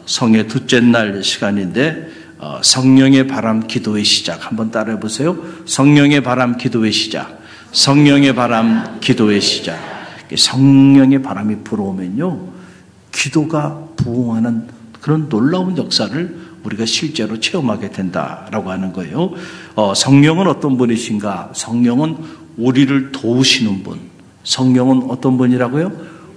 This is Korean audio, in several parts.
성의 둘째 날 시간인데 성령의 바람 기도의 시작 한번 따라해 보세요. 성령의 바람 기도의 시작. 성령의 바람 기도의 시작. 성령의 바람이 불어오면요, 기도가 부흥하는 그런 놀라운 역사를 우리가 실제로 체험하게 된다라고 하는 거예요. 성령은 어떤 분이신가? 성령은 우리를 도우시는 분. 성령은 어떤 분이라고요?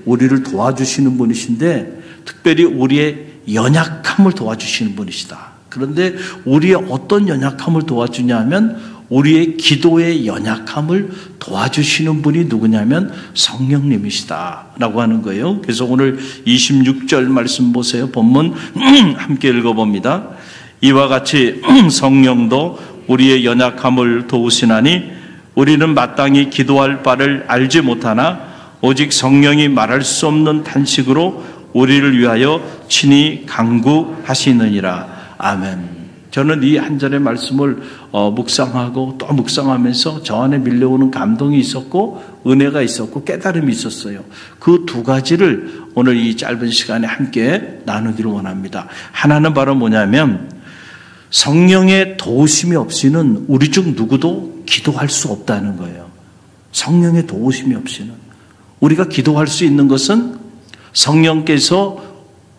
우리를 도와주시는 분이신데 특별히 우리의 연약함을 도와주시는 분이시다. 그런데 우리의 어떤 연약함을 도와주냐 하면 우리의 기도의 연약함을 도와주시는 분이 누구냐면 성령님이시다라고 하는 거예요. 그래서 오늘 26절 말씀 보세요. 본문 함께 읽어봅니다. 이와 같이 성령도 우리의 연약함을 도우시나니 우리는 마땅히 기도할 바를 알지 못하나 오직 성령이 말할 수 없는 탄식으로 우리를 위하여 친히 간구하시느니라. 아멘. 저는 이 한 절의 말씀을 묵상하고 또 묵상하면서 저 안에 밀려오는 감동이 있었고 은혜가 있었고 깨달음이 있었어요. 그 두 가지를 오늘 이 짧은 시간에 함께 나누기를 원합니다. 하나는 바로 뭐냐면 성령의 도우심이 없이는 우리 중 누구도 기도할 수 없다는 거예요. 성령의 도우심이 없이는 우리가 기도할 수 있는 것은 성령께서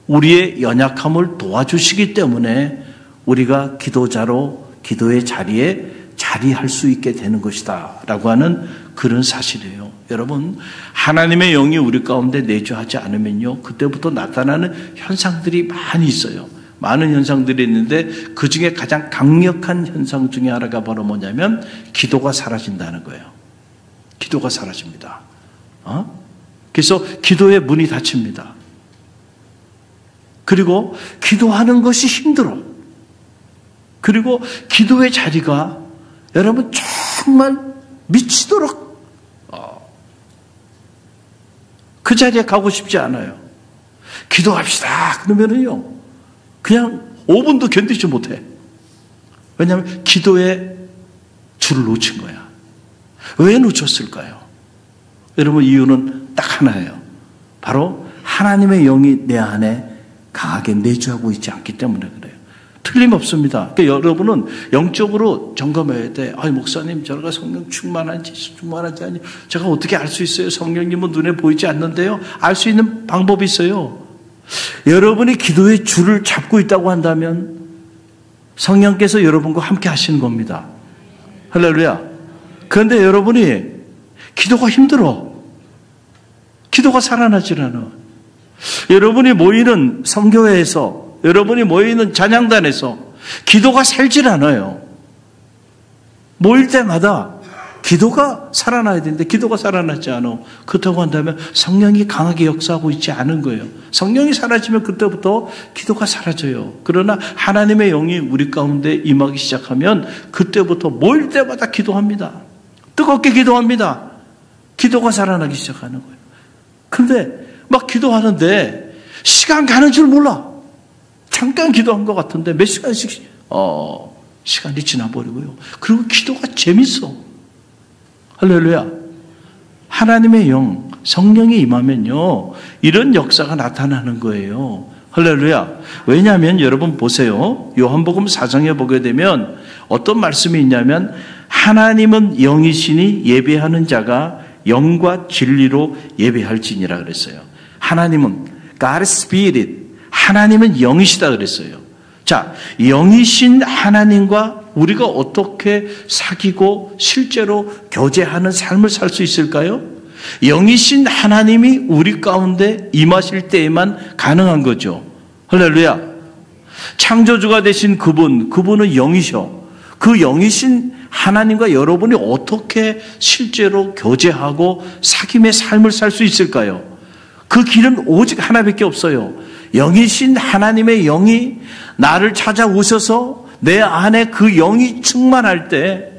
우리의 연약함을 도와주시기 때문에 우리가 기도자로 기도의 자리에 자리할 수 있게 되는 것이다 라고 하는 그런 사실이에요. 여러분, 하나님의 영이 우리 가운데 내주하지 않으면요, 그때부터 나타나는 현상들이 많이 있어요. 많은 현상들이 있는데 그 중에 가장 강력한 현상 중에 하나가 바로 뭐냐면 기도가 사라진다는 거예요. 기도가 사라집니다. 그래서 기도의 문이 닫힙니다. 그리고 기도하는 것이 힘들어. 그리고 기도의 자리가 여러분 정말 미치도록 그 자리에 가고 싶지 않아요. 기도합시다 그러면은요 그냥 5분도 견디지 못해. 왜냐하면 기도의 줄을 놓친 거야. 왜 놓쳤을까요? 여러분, 이유는 딱 하나예요. 바로 하나님의 영이 내 안에 강하게 내주하고 있지 않기 때문에 그래요. 틀림없습니다. 그러니까 여러분은 영적으로 점검해야 돼. 아니, 목사님, 제가 성령 충만한지 아니, 제가 어떻게 알 수 있어요? 성령님은 눈에 보이지 않는데요. 알 수 있는 방법이 있어요. 여러분이 기도의 줄을 잡고 있다고 한다면 성령께서 여러분과 함께 하시는 겁니다. 할렐루야. 그런데 여러분이 기도가 힘들어. 기도가 살아나질 않아. 여러분이 모이는 성교회에서, 여러분이 모이는 찬양단에서 기도가 살질 않아요. 모일 때마다 기도가 살아나야 되는데 기도가 살아나지 않아. 그렇다고 한다면 성령이 강하게 역사하고 있지 않은 거예요. 성령이 사라지면 그때부터 기도가 사라져요. 그러나 하나님의 영이 우리 가운데 임하기 시작하면 그때부터 모일 때마다 기도합니다. 뜨겁게 기도합니다. 기도가 살아나기 시작하는 거예요. 그런데 막 기도하는데 시간 가는 줄 몰라. 잠깐 기도한 것 같은데 몇 시간씩 시간이 지나버리고요. 그리고 기도가 재밌어. 할렐루야. 하나님의 영, 성령이 임하면요, 이런 역사가 나타나는 거예요. 할렐루야. 왜냐하면 여러분 보세요. 요한복음 4장에 보게 되면 어떤 말씀이 있냐면 하나님은 영이시니 예배하는 자가 영과 진리로 예배할지니라 그랬어요. 하나님은 God Spirit, 하나님은 영이시다 그랬어요. 자, 영이신 하나님과 우리가 어떻게 사귀고 실제로 교제하는 삶을 살 수 있을까요? 영이신 하나님이 우리 가운데 임하실 때에만 가능한 거죠. 할렐루야. 창조주가 되신 그분은 영이셔. 그 영이신 하나님과 여러분이 어떻게 실제로 교제하고 사귐의 삶을 살 수 있을까요? 그 길은 오직 하나밖에 없어요. 영이신 하나님의 영이 나를 찾아오셔서 내 안에 그 영이 충만할 때,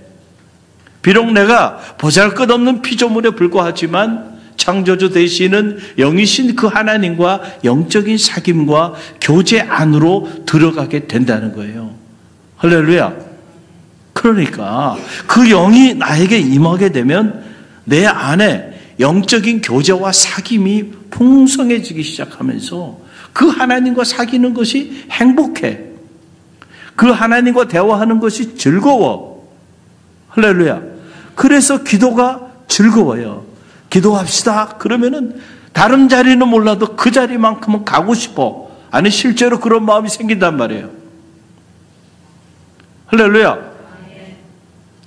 비록 내가 보잘것없는 피조물에 불과하지만 창조주 되시는 영이신 그 하나님과 영적인 사귐과 교제 안으로 들어가게 된다는 거예요. 할렐루야. 그러니까 그 영이 나에게 임하게 되면 내 안에 영적인 교제와 사귐이 풍성해지기 시작하면서 그 하나님과 사귀는 것이 행복해. 그 하나님과 대화하는 것이 즐거워. 할렐루야. 그래서 기도가 즐거워요. 기도합시다. 그러면은 다른 자리는 몰라도 그 자리만큼은 가고 싶어. 아니 실제로 그런 마음이 생긴단 말이에요. 할렐루야.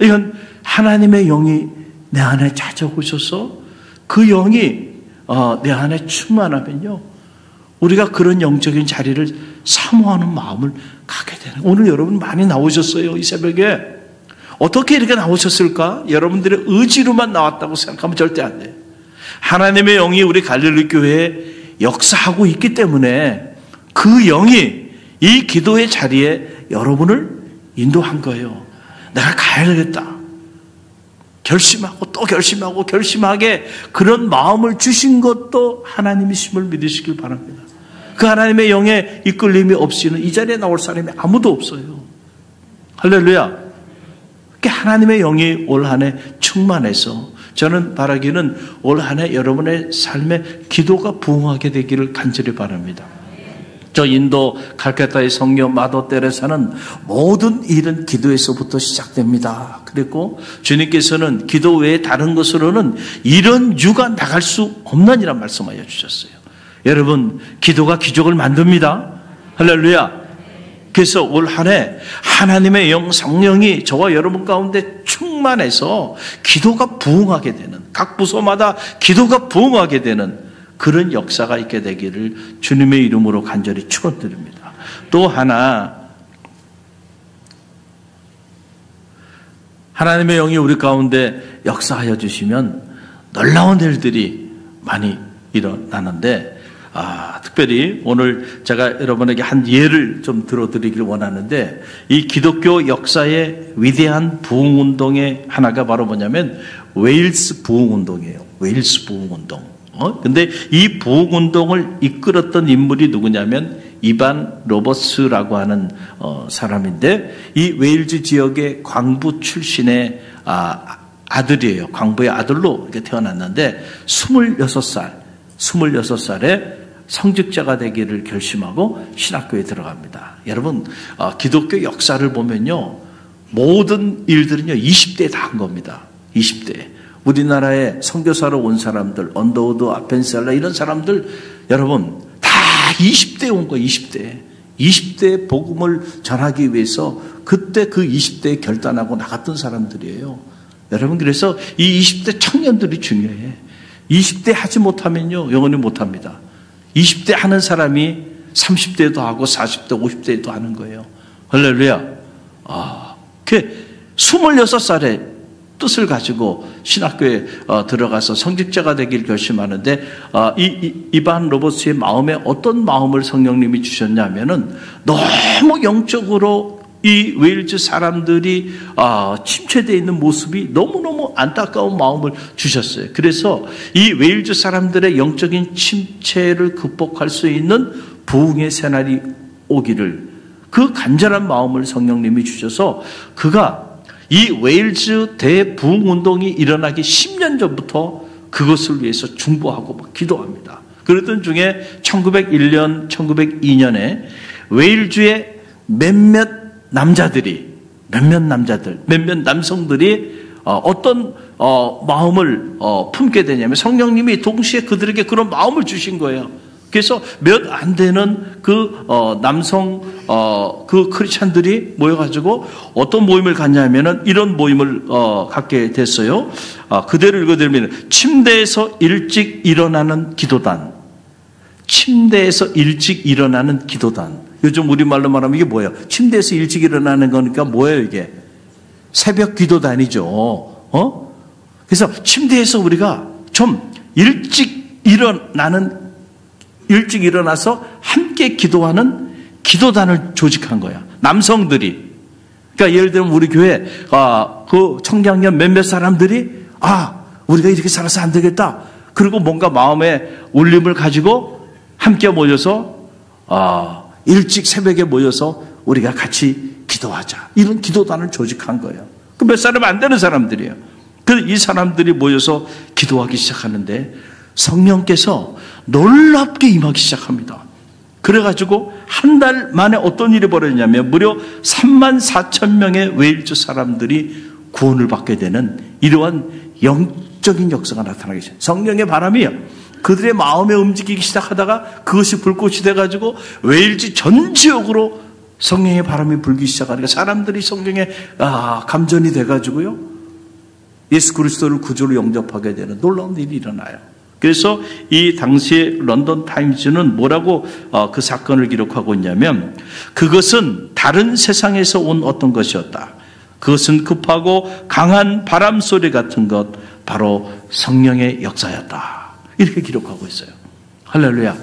이건 하나님의 영이 내 안에 찾아오셔서 그 영이 내 안에 충만하면요, 우리가 그런 영적인 자리를 사모하는 마음을 갖게 되는. 오늘 여러분 많이 나오셨어요. 이 새벽에 어떻게 이렇게 나오셨을까? 여러분들의 의지로만 나왔다고 생각하면 절대 안 돼요. 하나님의 영이 우리 갈릴리 교회에 역사하고 있기 때문에 그 영이 이 기도의 자리에 여러분을 인도한 거예요. 내가 가야 되겠다. 결심하고 또 결심하고 결심하게 그런 마음을 주신 것도 하나님이심을 믿으시길 바랍니다. 그 하나님의 영의 이끌림이 없이는 이 자리에 나올 사람이 아무도 없어요. 할렐루야. 하나님의 영이 올 한 해 충만해서 저는 바라기는 올 한 해 여러분의 삶에 기도가 부흥하게 되기를 간절히 바랍니다. 저 인도 칼카타의 성녀 마더 테레사는 모든 일은 기도에서부터 시작됩니다. 그리고 주님께서는 기도 외에 다른 것으로는 이런 유가 나갈 수 없느니라 말씀하여 주셨어요. 여러분, 기도가 기적을 만듭니다. 할렐루야. 그래서 올 한 해 하나님의 영 성령이 저와 여러분 가운데 충만해서 기도가 부흥하게 되는, 각 부서마다 기도가 부흥하게 되는 그런 역사가 있게 되기를 주님의 이름으로 간절히 축원드립니다. 또 하나, 하나님의 영이 우리 가운데 역사하여 주시면 놀라운 일들이 많이 일어나는데, 특별히 오늘 제가 여러분에게 한 예를 좀 들어드리길 원하는데, 이 기독교 역사의 위대한 부흥운동의 하나가 바로 뭐냐면 웨일스 부흥운동이에요. 웨일스 부흥운동. 근데 이 부흥운동을 이끌었던 인물이 누구냐면 이반 로버스라고 하는 사람인데, 이 웨일즈 지역의 광부 출신의 아들이에요. 광부의 아들로 이렇게 태어났는데 26살에 성직자가 되기를 결심하고 신학교에 들어갑니다. 여러분, 기독교 역사를 보면요, 모든 일들은요 20대에 다 한 겁니다. 20대에. 우리나라에 선교사로 온 사람들, 언더우드, 아펜셀라 이런 사람들 여러분 다 20대에 온 거예요. 20대에 복음을 전하기 위해서 그때 그 20대에 결단하고 나갔던 사람들이에요. 여러분, 그래서 이 20대 청년들이 중요해. 20대 하지 못하면요 영원히 못합니다. 20대 하는 사람이 30대도 하고 40대, 50대도 하는 거예요. 할렐루야. 그 26살에 뜻을 가지고 신학교에 들어가서 성직자가 되길 결심하는데, 이반 로버스의 마음에 어떤 마음을 성령님이 주셨냐면은 너무 영적으로 이 웨일즈 사람들이 침체되어 있는 모습이 너무너무 안타까운 마음을 주셨어요. 그래서 이 웨일즈 사람들의 영적인 침체를 극복할 수 있는 부흥의 새날이 오기를, 그 간절한 마음을 성령님이 주셔서 그가 이 웨일즈 대부흥운동이 일어나기 10년 전부터 그것을 위해서 중보하고 막 기도합니다. 그랬던 중에 1901년, 1902년에 웨일즈의 몇몇 남성들이 어떤 마음을 품게 되냐면 성령님이 동시에 그들에게 그런 마음을 주신 거예요. 그래서 몇 안 되는 그 남성 그 크리스찬들이 모여가지고 어떤 모임을 갖냐면은 이런 모임을 갖게 됐어요. 그대로 읽어드리면 침대에서 일찍 일어나는 기도단. 침대에서 일찍 일어나는 기도단. 요즘 우리말로 말하면 이게 뭐예요? 침대에서 일찍 일어나는 거니까 뭐예요 이게? 새벽 기도단이죠. 그래서 침대에서 우리가 좀 일찍 일어나서 함께 기도하는 기도단을 조직한 거야. 남성들이. 그러니까 예를 들면 우리 교회 그 청장년 몇몇 사람들이 우리가 이렇게 살아서 안 되겠다. 그리고 뭔가 마음에 울림을 가지고 함께 모여서 일찍 새벽에 모여서 우리가 같이 기도하자. 이런 기도단을 조직한 거예요. 그 몇 사람 안 되는 사람들이에요. 그래서 이 사람들이 모여서 기도하기 시작하는데 성령께서 놀랍게 임하기 시작합니다. 그래가지고 한 달 만에 어떤 일이 벌어졌냐면 무려 34,000명의 웨일즈 사람들이 구원을 받게 되는 이러한 영적인 역사가 나타나게 됐어요. 성령의 바람이요, 그들의 마음에 움직이기 시작하다가 그것이 불꽃이 돼가지고 웨일즈 전 지역으로 성령의 바람이 불기 시작하니까 사람들이 성령에 감전이 돼가지고요, 예수 그리스도를 구주로 영접하게 되는 놀라운 일이 일어나요. 그래서 이 당시에 런던 타임즈는 뭐라고 그 사건을 기록하고 있냐면, 그것은 다른 세상에서 온 어떤 것이었다. 그것은 급하고 강한 바람 소리 같은 것, 바로 성령의 역사였다. 이렇게 기록하고 있어요. 할렐루야.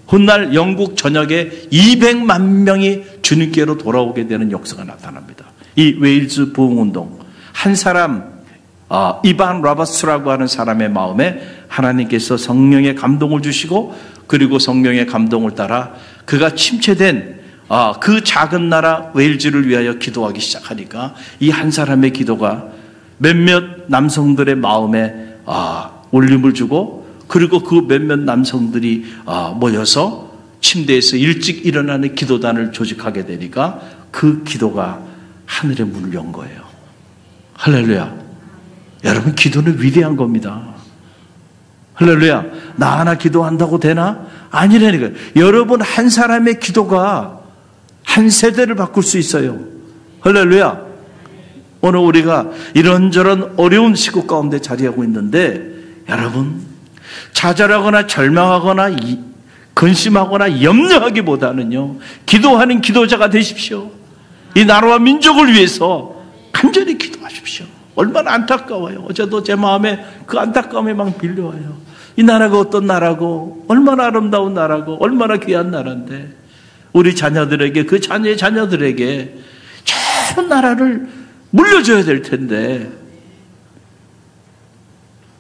훗날 영국 전역에 200만 명이 주님께로 돌아오게 되는 역사가 나타납니다. 이 웨일즈 부흥운동, 한 사람 이반 로버츠라고 하는 사람의 마음에 하나님께서 성령의 감동을 주시고, 그리고 성령의 감동을 따라 그가 침체된 그 작은 나라 웨일즈를 위하여 기도하기 시작하니까 이 한 사람의 기도가 몇몇 남성들의 마음에 울림을 주고, 그리고 그 몇몇 남성들이 모여서 침대에서 일찍 일어나는 기도단을 조직하게 되니까 그 기도가 하늘의 문을 연 거예요. 할렐루야. 여러분, 기도는 위대한 겁니다. 할렐루야. 나 하나 기도한다고 되나? 아니라니까요. 여러분 한 사람의 기도가 한 세대를 바꿀 수 있어요. 할렐루야. 오늘 우리가 이런저런 어려운 시국 가운데 자리하고 있는데, 여러분 좌절하거나 절망하거나 근심하거나 염려하기보다는요, 기도하는 기도자가 되십시오. 이 나라와 민족을 위해서 간절히 기도하십시오. 얼마나 안타까워요. 어제도 제 마음에 그 안타까움이 막 밀려와요. 이 나라가 어떤 나라고, 얼마나 아름다운 나라고, 얼마나 귀한 나라인데 우리 자녀들에게, 그 자녀의 자녀들에게 좋은 나라를 물려줘야 될 텐데,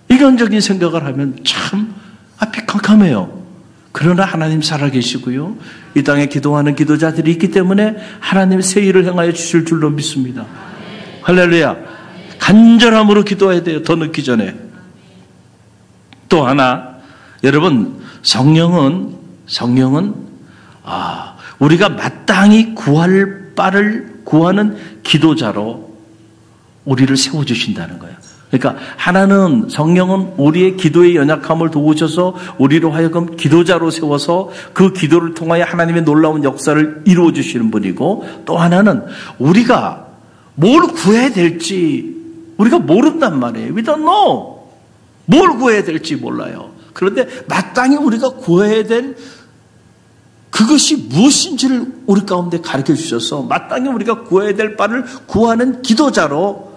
이런적인 생각을 하면 참 앞이 캄캄해요. 그러나 하나님 살아계시고요, 이 땅에 기도하는 기도자들이 있기 때문에 하나님 새 일을 행하여 주실 줄로 믿습니다. 할렐루야. 간절함으로 기도해야 돼요. 더 늦기 전에. 또 하나, 여러분, 성령은 우리가 마땅히 구할 바를 구하는 기도자로 우리를 세워주신다는 거예요. 그러니까 하나는, 성령은 우리의 기도의 연약함을 도우셔서 우리로 하여금 기도자로 세워서 그 기도를 통하여 하나님의 놀라운 역사를 이루어 주시는 분이고, 또 하나는 우리가 뭘 구해야 될지 우리가 모른단 말이에요. We don't know. 뭘 구해야 될지 몰라요. 그런데 마땅히 우리가 구해야 될 그것이 무엇인지를 우리 가운데 가르쳐 주셔서 마땅히 우리가 구해야 될 바를 구하는 기도자로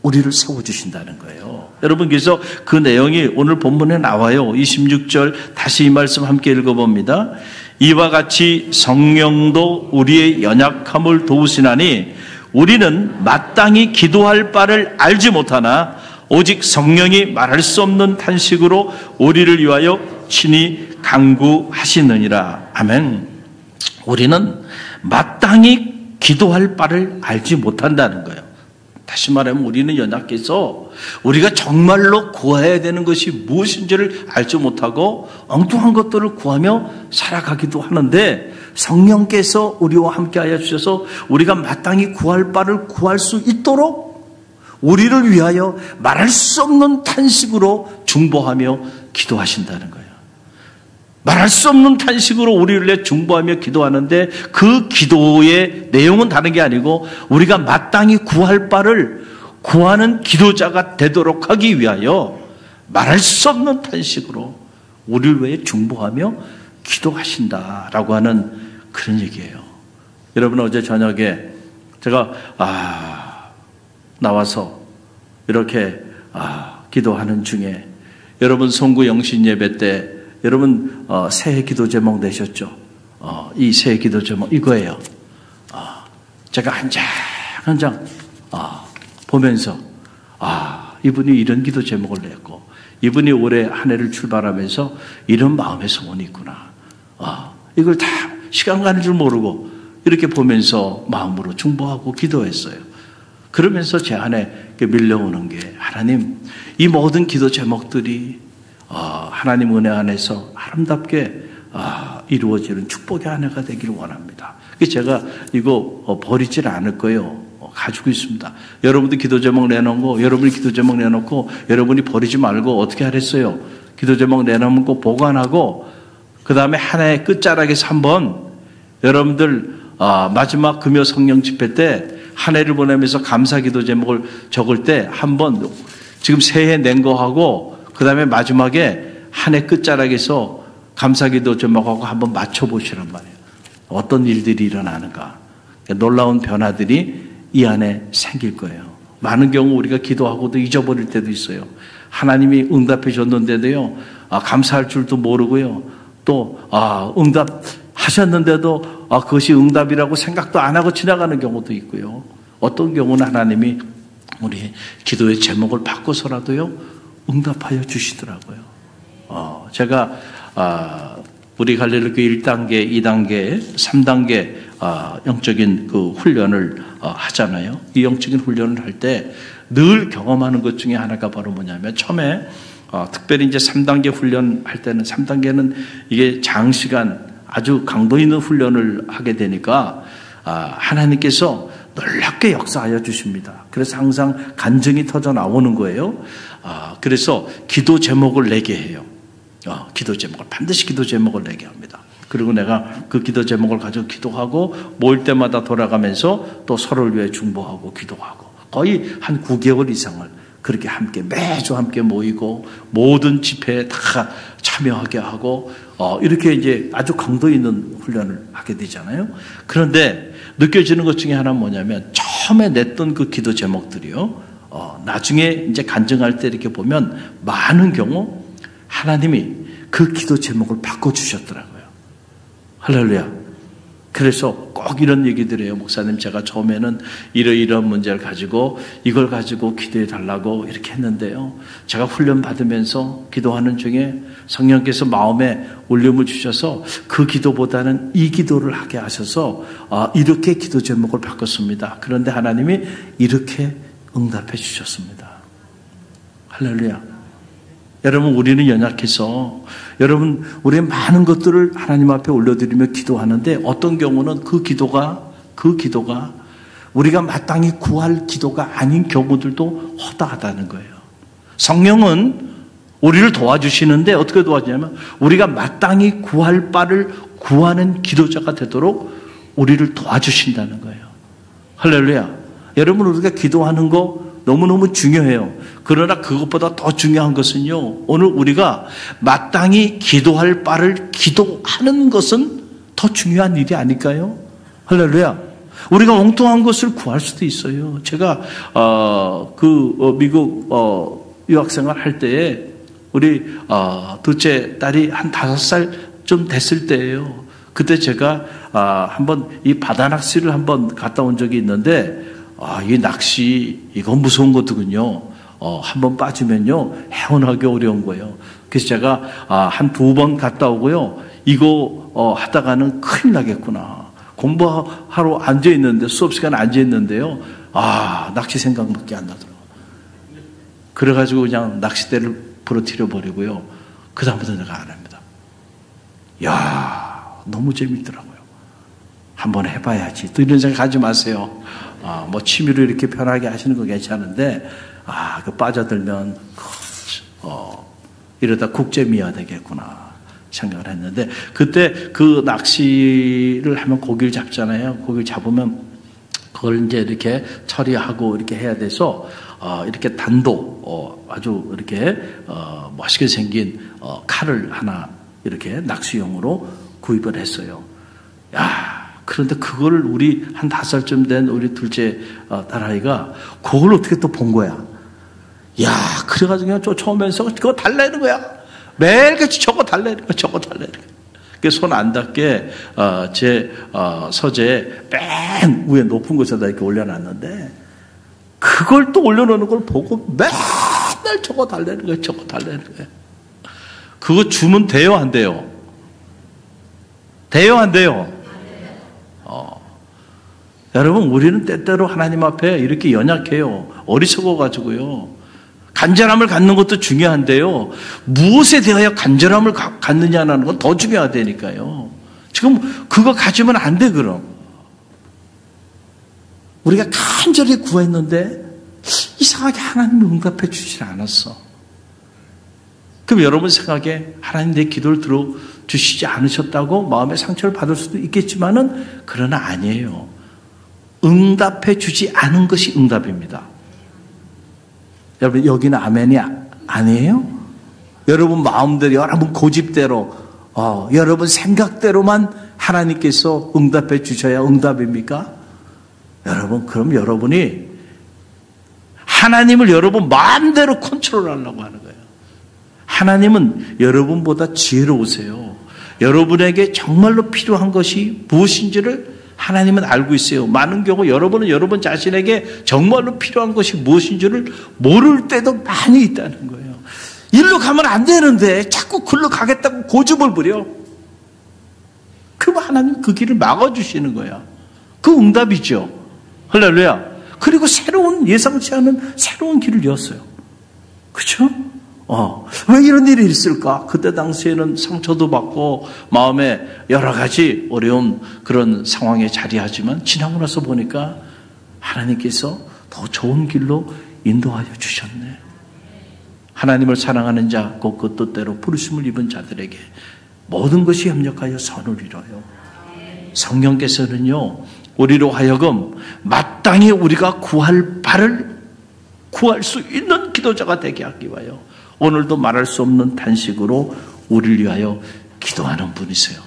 우리를 세워주신다는 거예요. 여러분, 그래서 그 내용이 오늘 본문에 나와요. 26절 다시 이 말씀 함께 읽어봅니다. 이와 같이 성령도 우리의 연약함을 도우시나니 우리는 마땅히 기도할 바를 알지 못하나 오직 성령이 말할 수 없는 탄식으로 우리를 위하여 친히 간구하시느니라. 아멘. 우리는 마땅히 기도할 바를 알지 못한다는 거예요. 다시 말하면 우리는 연약해서 우리가 정말로 구해야 되는 것이 무엇인지를 알지 못하고 엉뚱한 것들을 구하며 살아가기도 하는데, 성령께서 우리와 함께하여 주셔서 우리가 마땅히 구할 바를 구할 수 있도록 우리를 위하여 말할 수 없는 탄식으로 중보하며 기도하신다는 거예요. 말할 수 없는 탄식으로 우리를 위해 중보하며 기도하는데, 그 기도의 내용은 다른 게 아니고 우리가 마땅히 구할 바를 구하는 기도자가 되도록 하기 위하여 말할 수 없는 탄식으로 우리를 위해 중보하며 기도하신다라고 하는 그런 얘기예요. 여러분, 어제 저녁에 제가 나와서 이렇게 기도하는 중에, 여러분 송구 영신 예배 때 여러분 새해 기도 제목 내셨죠? 이 새해 기도 제목 이거예요. 제가 한 장 한 장 보면서 이분이 이런 기도 제목을 냈고, 이분이 올해 한 해를 출발하면서 이런 마음의 소원이 있구나. 이걸 다 시간 가는 줄 모르고 이렇게 보면서 마음으로 중보하고 기도했어요. 그러면서 제 안에 밀려오는 게, 하나님, 이 모든 기도 제목들이 하나님 은혜 안에서 아름답게 이루어지는 축복의 한 해가 되기를 원합니다. 제가 이거 버리질 않을 거예요. 가지고 있습니다. 여러분도 기도 제목 내놓고, 여러분이 기도 제목 내놓고, 여러분이 버리지 말고 어떻게 하랬어요? 기도 제목 내놓으면 꼭 보관하고, 그 다음에 한 해 끝자락에서 한번 여러분들 마지막 금요 성령 집회 때 한 해를 보내면서 감사 기도 제목을 적을 때 한번 지금 새해 낸 거하고 그 다음에 마지막에 한 해 끝자락에서 감사 기도 제목하고 한번 맞춰보시란 말이에요. 어떤 일들이 일어나는가. 놀라운 변화들이 이 안에 생길 거예요. 많은 경우 우리가 기도하고도 잊어버릴 때도 있어요. 하나님이 응답해 줬는데도요, 감사할 줄도 모르고요. 또 응답하셨는데도 그것이 응답이라고 생각도 안 하고 지나가는 경우도 있고요. 어떤 경우는 하나님이 우리 기도의 제목을 바꿔서라도요 응답하여 주시더라고요. 제가 우리 갈릴리교회 1단계, 2단계, 3단계 영적인 그 훈련을 하잖아요. 이 영적인 훈련을 할 때 늘 경험하는 것 중에 하나가 바로 뭐냐면 처음에 특별히 이제 3단계 훈련할 때는 3단계는 이게 장시간 아주 강도 있는 훈련을 하게 되니까 하나님께서 놀랍게 역사하여 주십니다. 그래서 항상 간증이 터져 나오는 거예요. 그래서 기도 제목을 내게 해요. 기도 제목을 반드시 기도 제목을 내게 합니다. 그리고 내가 그 기도 제목을 가지고 기도하고 모일 때마다 돌아가면서 또 서로를 위해 중보하고 기도하고 거의 한 9개월 이상을 그렇게 함께 매주 함께 모이고 모든 집회에 다 참여하게 하고 이렇게 이제 아주 강도 있는 훈련을 하게 되잖아요. 그런데 느껴지는 것 중에 하나는 뭐냐면 처음에 냈던 그 기도 제목들이요. 나중에 이제 간증할 때 이렇게 보면 많은 경우 하나님이 그 기도 제목을 바꿔주셨더라고요. 할렐루야. 그래서 꼭 이런 얘기들 해요. 목사님, 제가 처음에는 이런 문제를 가지고 이걸 가지고 기도해 달라고 이렇게 했는데요. 제가 훈련 받으면서 기도하는 중에 성령께서 마음에 울림을 주셔서 그 기도보다는 이 기도를 하게 하셔서 이렇게 기도 제목을 바꿨습니다. 그런데 하나님이 이렇게 응답해 주셨습니다. 할렐루야. 여러분, 우리는 연약해서 여러분 우리의 많은 것들을 하나님 앞에 올려드리며 기도하는데 어떤 경우는 그 기도가 우리가 마땅히 구할 기도가 아닌 경우들도 허다하다는 거예요. 성령은 우리를 도와주시는데 어떻게 도와주냐면 우리가 마땅히 구할 바를 구하는 기도자가 되도록 우리를 도와주신다는 거예요. 할렐루야. 여러분, 우리가 기도하는 거 너무너무 중요해요. 그러나 그것보다 더 중요한 것은요, 오늘 우리가 마땅히 기도할 바를 기도하는 것은 더 중요한 일이 아닐까요? 할렐루야. 우리가 엉뚱한 것을 구할 수도 있어요. 제가 미국 유학생활 할 때에 우리 둘째 딸이 한 5살쯤 됐을 때예요. 그때 제가 한번 이 바다 낚시를 한번 갔다 온 적이 있는데 이 낚시 이건 무서운 거더군요. 한번 빠지면요 헤어나기 어려운 거예요. 그래서 제가 한 2번 갔다 오고요. 이거 하다가는 큰일 나겠구나. 공부하러 앉아 있는데 수업 시간에 앉아 있는데요. 낚시 생각밖에 안 나더라고요. 그래가지고 그냥 낚싯대를 부러뜨려 버리고요. 그 다음부터 내가 안 합니다. 야, 너무 재밌더라고요. 한번 해봐야지. 또 이런 생각 하지 마세요. 뭐 취미로 이렇게 편하게 하시는 거 괜찮은데 그 빠져들면 이러다 국제미화 되겠구나 생각을 했는데 그때 그 낚시를 하면 고기를 잡잖아요. 고기를 잡으면 그걸 이제 이렇게 처리하고 이렇게 해야 돼서 이렇게 단도 아주 이렇게 멋있게 생긴 칼을 하나 이렇게 낚시용으로 구입을 했어요. 그런데 그걸 우리 한 5살쯤 된 우리 둘째 딸아이가 그걸 어떻게 또 본 거야. 그래가지고 그냥 쫓아오면서 그거 달래는 거야. 매일같이 저거 달래는 거야. 그래서 손 안 닿게 제 서재에 맨 위에 높은 곳에다 이렇게 올려놨는데 그걸 또 올려놓는 걸 보고 맨날 저거 달래는 거야. 그거 주면 돼요, 안 돼요? 돼요, 안 돼요? 여러분, 우리는 때때로 하나님 앞에 이렇게 연약해요. 어리석어가지고요. 간절함을 갖는 것도 중요한데요. 무엇에 대하여 간절함을 갖느냐는 건 더 중요하다니까요. 지금 그거 가지면 안 돼, 그럼. 우리가 간절히 구했는데 이상하게 하나님이 응답해 주질 않았어. 그럼 여러분 생각에 하나님 내 기도를 들어주시지 않으셨다고 마음의 상처를 받을 수도 있겠지만은 그러나 아니에요. 응답해 주지 않은 것이 응답입니다. 여러분 여기는 아멘이 아니에요? 여러분 마음대로, 여러분 고집대로, 여러분 생각대로만 하나님께서 응답해 주셔야 응답입니까? 여러분, 그럼 여러분이 하나님을 여러분 마음대로 컨트롤하려고 하는 거예요. 하나님은 여러분보다 지혜로우세요. 여러분에게 정말로 필요한 것이 무엇인지를 하나님은 알고 있어요. 많은 경우 여러분은 여러분 자신에게 정말로 필요한 것이 무엇인지를 모를 때도 많이 있다는 거예요. 일로 가면 안 되는데 자꾸 글로 가겠다고 고집을 부려. 그럼 하나님 그 길을 막아주시는 거야. 그 응답이죠. 할렐루야. 그리고 새로운, 예상치 않은 새로운 길을 여었어요. 그렇죠? 왜 이런 일이 있을까? 그때 당시에는 상처도 받고 마음에 여러 가지 어려운 그런 상황에 자리하지만 지나고 나서 보니까 하나님께서 더 좋은 길로 인도하여 주셨네. 하나님을 사랑하는 자, 곧 그 뜻대로 부르심을 입은 자들에게 모든 것이 협력하여 선을 이뤄요. 성령께서는요, 우리로 하여금 마땅히 우리가 구할 바를 구할 수 있는 기도자가 되게 하기 위하여 오늘도 말할 수 없는 단식으로 우리를 위하여 기도하는 분이세요.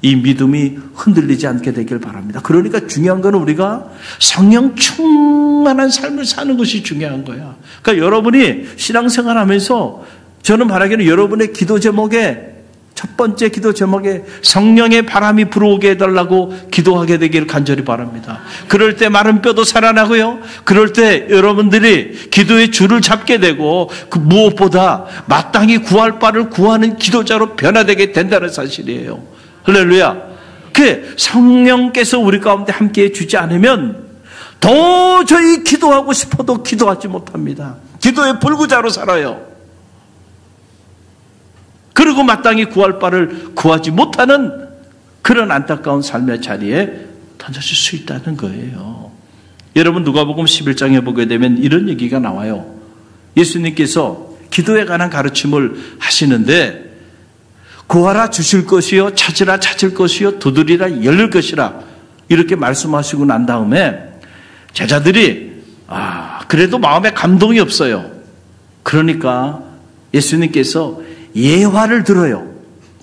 이 믿음이 흔들리지 않게 되길 바랍니다. 그러니까 중요한 건 우리가 성령 충만한 삶을 사는 것이 중요한 거야. 그러니까 여러분이 신앙생활 하면서 저는 바라기는 여러분의 기도 제목에 첫 번째 기도 제목에 성령의 바람이 불어오게 해달라고 기도하게 되기를 간절히 바랍니다. 그럴 때 마른 뼈도 살아나고요. 그럴 때 여러분들이 기도의 줄을 잡게 되고 그 무엇보다 마땅히 구할 바를 구하는 기도자로 변화되게 된다는 사실이에요. 할렐루야. 그 성령께서 우리 가운데 함께해 주지 않으면 도저히 기도하고 싶어도 기도하지 못합니다. 기도의 불구자로 살아요. 그리고 마땅히 구할 바를 구하지 못하는 그런 안타까운 삶의 자리에 던져질 수 있다는 거예요. 여러분 누가복음 11장에 보게 되면 이런 얘기가 나와요. 예수님께서 기도에 관한 가르침을 하시는데 구하라 주실 것이요, 찾으라 찾을 것이요, 두드리라 열릴 것이라 이렇게 말씀하시고 난 다음에 제자들이 그래도 마음에 감동이 없어요. 그러니까 예수님께서 예화를 들어요.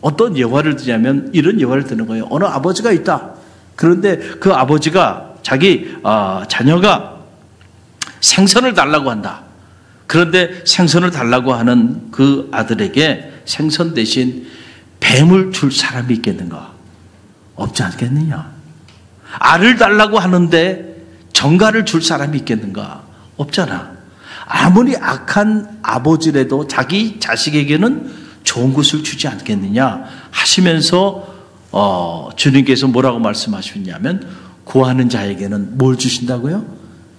어떤 예화를 듣냐면 이런 예화를 듣는 거예요. 어느 아버지가 있다. 그런데 그 아버지가 자기 자녀가 생선을 달라고 한다. 그런데 생선을 달라고 하는 그 아들에게 생선 대신 뱀을 줄 사람이 있겠는가? 없지 않겠느냐? 알을 달라고 하는데 정갈을 줄 사람이 있겠는가? 없잖아. 아무리 악한 아버지라도 자기 자식에게는 좋은 것을 주지 않겠느냐 하시면서 주님께서 뭐라고 말씀하셨냐면 구하는 자에게는 뭘 주신다고요?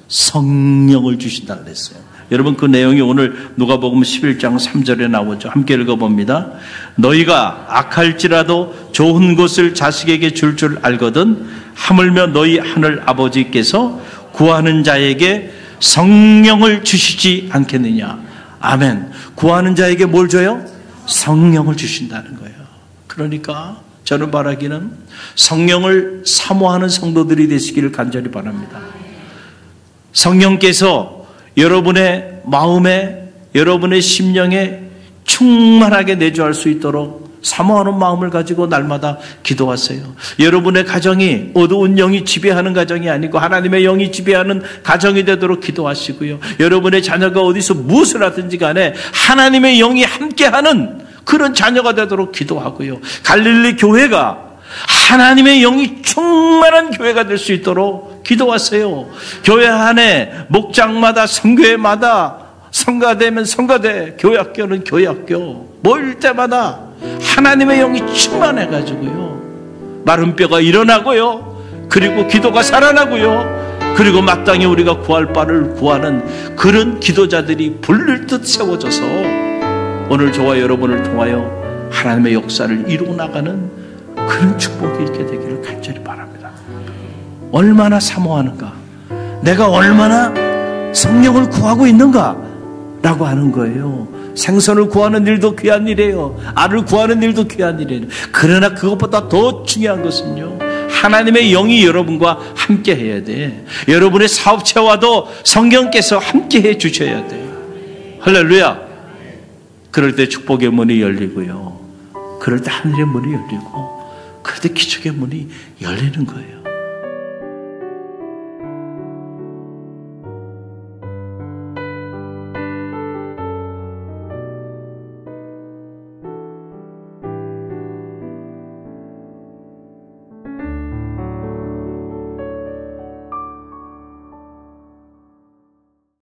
성령을 주신다고 그랬어요. 여러분 그 내용이 오늘 누가복음 11장 3절에 나오죠. 함께 읽어봅니다. 너희가 악할지라도 좋은 것을 자식에게 줄 알거든 하물며 너희 하늘 아버지께서 구하는 자에게 성령을 주시지 않겠느냐. 아멘. 구하는 자에게 뭘 줘요? 성령을 주신다는 거예요. 그러니까 저는 바라기는 성령을 사모하는 성도들이 되시기를 간절히 바랍니다. 성령께서 여러분의 마음에, 여러분의 심령에 충만하게 내주할 수 있도록 사모하는 마음을 가지고 날마다 기도하세요. 여러분의 가정이 어두운 영이 지배하는 가정이 아니고 하나님의 영이 지배하는 가정이 되도록 기도하시고요. 여러분의 자녀가 어디서 무엇을 하든지 간에 하나님의 영이 함께하는 그런 자녀가 되도록 기도하고요. 갈릴리 교회가 하나님의 영이 충만한 교회가 될 수 있도록 기도하세요. 교회 안에 목장마다 성교회마다 성가대면 성가대, 교회학교는 교회학교 모일 때마다 하나님의 영이 충만해가지고요. 마른 뼈가 일어나고요. 그리고 기도가 살아나고요. 그리고 마땅히 우리가 구할 바를 구하는 그런 기도자들이 불릴 듯 세워져서 오늘 저와 여러분을 통하여 하나님의 역사를 이루어 나가는 그런 축복이 있게 되기를 간절히 바랍니다. 얼마나 사모하는가, 내가 얼마나 성령을 구하고 있는가 라고 하는 거예요. 생선을 구하는 일도 귀한 일이에요. 알을 구하는 일도 귀한 일이에요. 그러나 그것보다 더 중요한 것은요, 하나님의 영이 여러분과 함께 해야 돼. 여러분의 사업체와도 성령께서 함께 해 주셔야 돼. 할렐루야. 그럴 때 축복의 문이 열리고요, 그럴 때 하늘의 문이 열리고, 그럴 때 기적의 문이 열리는 거예요.